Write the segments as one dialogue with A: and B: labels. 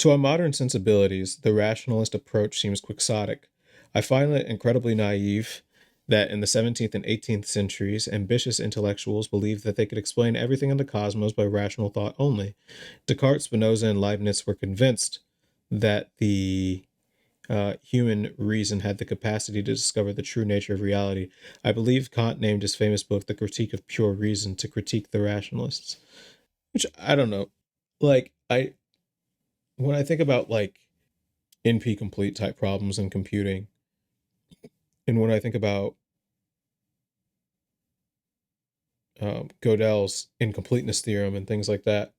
A: To our modern sensibilities, the rationalist approach seems quixotic. I find it incredibly naive that in the 17th and 18th centuries, ambitious intellectuals believed that they could explain everything in the cosmos by rational thought only. Descartes, Spinoza, and Leibniz were convinced that the human reason had the capacity to discover the true nature of reality. I believe Kant named his famous book The Critique of Pure Reason to critique the rationalists. Which I don't know. Like when I think about like NP complete type problems in computing, and when I think about Godel's incompleteness theorem and things like that,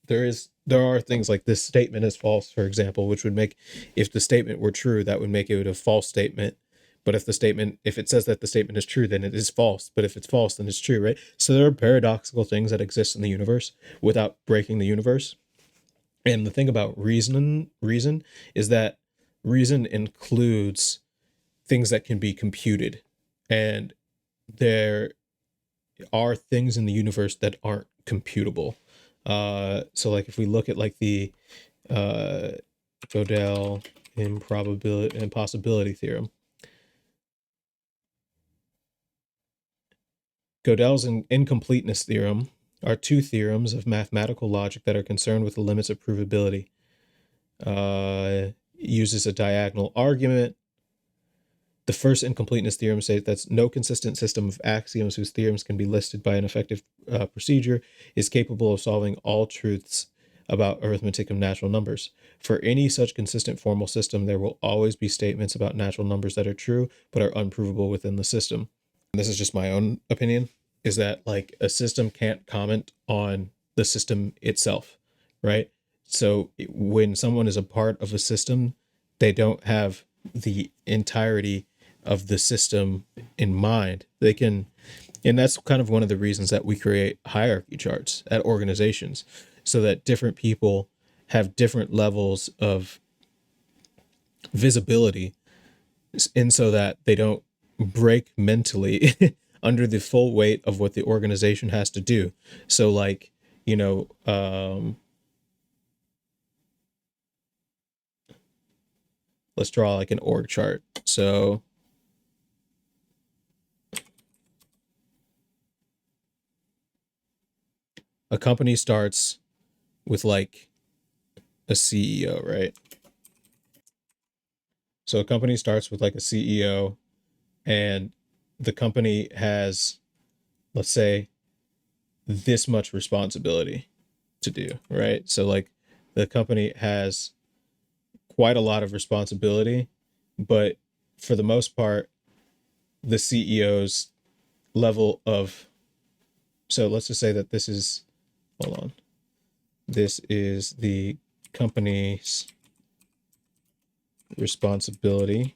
A: there are things like this statement is false, for example, which would make, if the statement were true, that would make it a false statement. But if it says that the statement is true, then it is false. But if it's false, then it's true, right? So there are paradoxical things that exist in the universe without breaking the universe. And the thing about reason is that reason includes things that can be computed. And there are things in the universe that aren't computable. So like if we look at like the Godel impossibility theorem, Godel's incompleteness theorem are two theorems of mathematical logic that are concerned with the limits of provability. Uses a diagonal argument. The first incompleteness theorem states that no consistent system of axioms whose theorems can be listed by an effective procedure is capable of solving all truths about arithmetic of natural numbers. For any such consistent formal system, there will always be statements about natural numbers that are true but are unprovable within the system. And this is just my own opinion, is that like a system can't comment on the system itself, right? So when someone is a part of a system, they don't have the entirety of the system in mind. They can, and that's kind of one of the reasons that we create hierarchy charts at organizations, so that different people have different levels of visibility, and so that they don't break mentally under the full weight of what the organization has to do. So like, let's draw like an org chart. So a company starts with like a CEO, right? So a company starts with like a CEO, and the company has, let's say, this much responsibility to do, right? So like the company has quite a lot of responsibility, but for the most part, the CEO's level of, so let's just say that this is, hold on, this is the company's responsibility.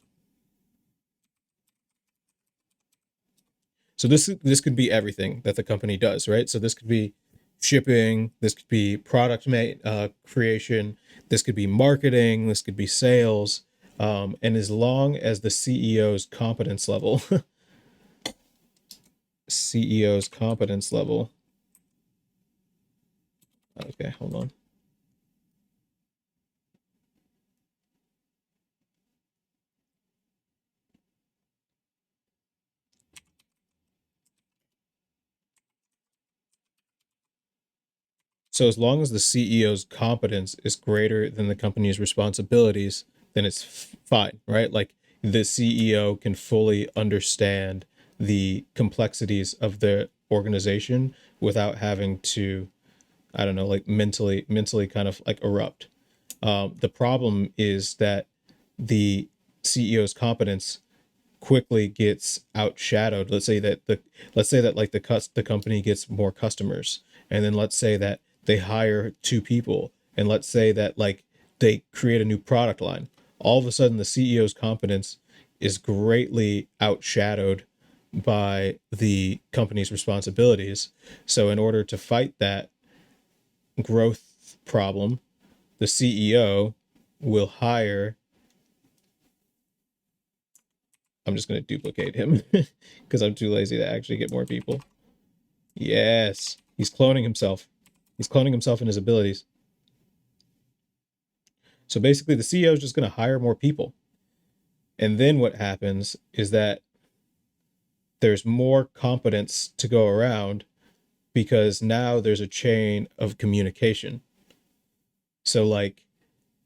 A: So this could be everything that the company does, right? So this could be shipping, this could be product creation, this could be marketing, this could be sales, and as long as the CEO's competence level, CEO's competence level. Okay, hold on. So as long as the CEO's competence is greater than the company's responsibilities, then it's fine, right? Like the CEO can fully understand the complexities of the organization without having to, I don't know, like mentally kind of like erupt. The problem is that the CEO's competence quickly gets outshadowed. Let's say that like the company gets more customers, and then let's say that they hire two people, and let's say that like they create a new product line. All of a sudden the CEO's competence is greatly outshadowed by the company's responsibilities. So in order to fight that growth problem, the CEO will hire, I'm just going to duplicate him because I'm too lazy to actually get more people. Yes, he's cloning himself. He's cloning himself and his abilities. So basically, the CEO is just going to hire more people. And then what happens is that there's more competence to go around because now there's a chain of communication. So, like,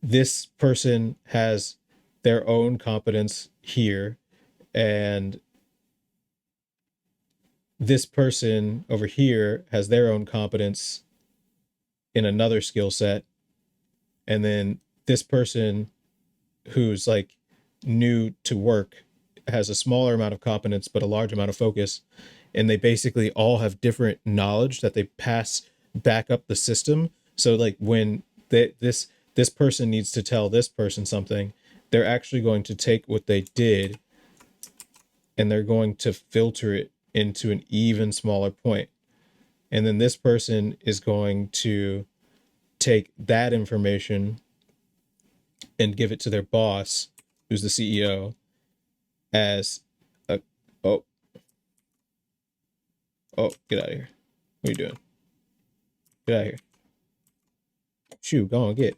A: this person has their own competence here, and this person over here has their own competence in another skill set. And then this person who's like new to work has a smaller amount of competence but a large amount of focus, and they basically all have different knowledge that they pass back up the system. So like when this person needs to tell this person something, they're actually going to take what they did and they're going to filter it into an even smaller point. And then this person is going to take that information and give it to their boss, who's the CEO, as a oh get out of here. What are you doing? Get out of here. Shoo, go on, get.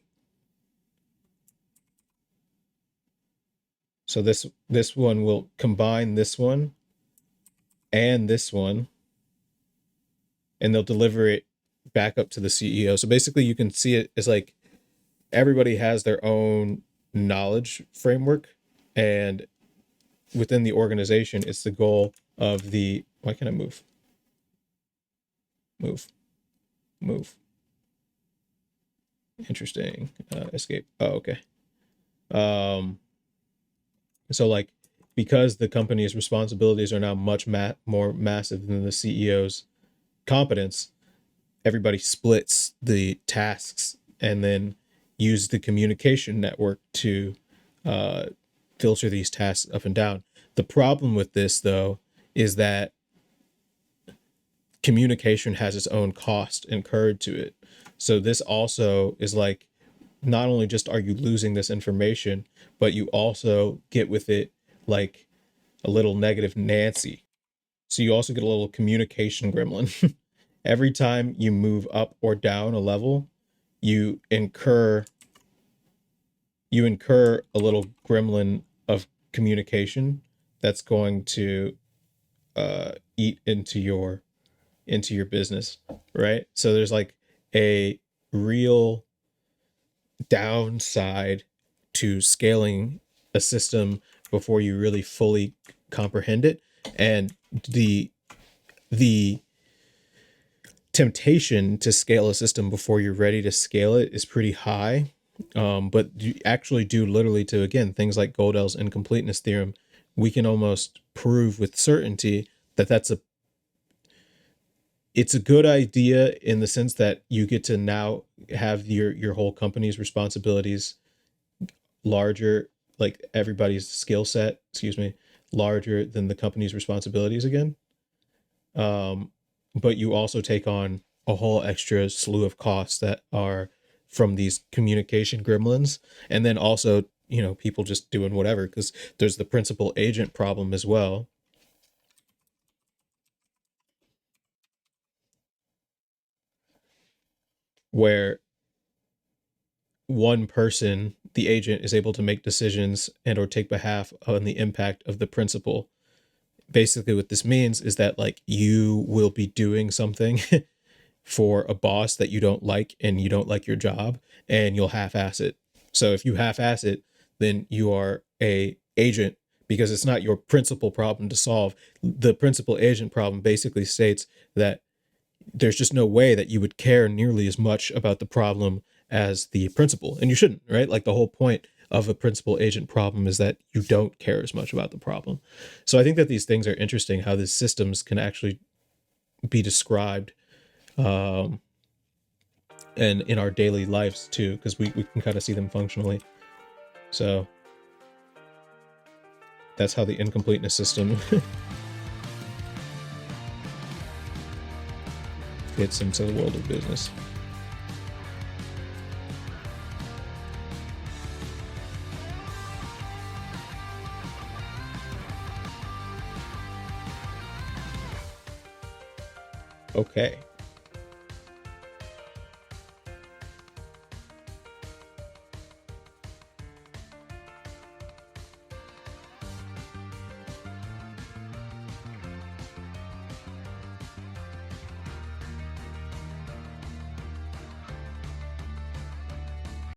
A: So this one will combine this one and this one, and they'll deliver it back up to the CEO. So basically you can see it as like everybody has their own knowledge framework, and within the organization, it's the goal of the, why can't I move? Move. Interesting. Escape. Oh, okay. So like, because the company's responsibilities are now much more massive than the CEO's competence, everybody splits the tasks and then use the communication network to filter these tasks up and down. The problem with this, though, is that communication has its own cost incurred to it. So this also is like, not only just are you losing this information, but you also get with it like a little negative Nancy. So you also get a little communication gremlin. Every time you move up or down a level, you incur a little gremlin of communication that's going to eat into your business, right? So there's like a real downside to scaling a system before you really fully comprehend it, and the temptation to scale a system before you're ready to scale it is pretty high. But you actually do literally to, again, things like Godel's Incompleteness theorem, we can almost prove with certainty that it's a good idea in the sense that you get to now have your whole company's responsibilities larger, like everybody's skill set, larger than the company's responsibilities again. But you also take on a whole extra slew of costs that are from these communication gremlins. And then also, people just doing whatever, because there's the principal agent problem as well, where one person, the agent, is able to make decisions and or take behalf on the impact of the principal. Basically what this means is that like you will be doing something for a boss that you don't like and you don't like your job, and you'll half-ass it. So if you half-ass it, then you are a agent, because it's not your principal problem to solve. The principal agent problem basically states that there's just no way that you would care nearly as much about the problem as the principal, and you shouldn't, right? Like the whole point of a principal agent problem is that you don't care as much about the problem. So I think that these things are interesting, how these systems can actually be described and in our daily lives too, because we can kind of see them functionally. So that's how the incompleteness system fits into the world of business. Okay.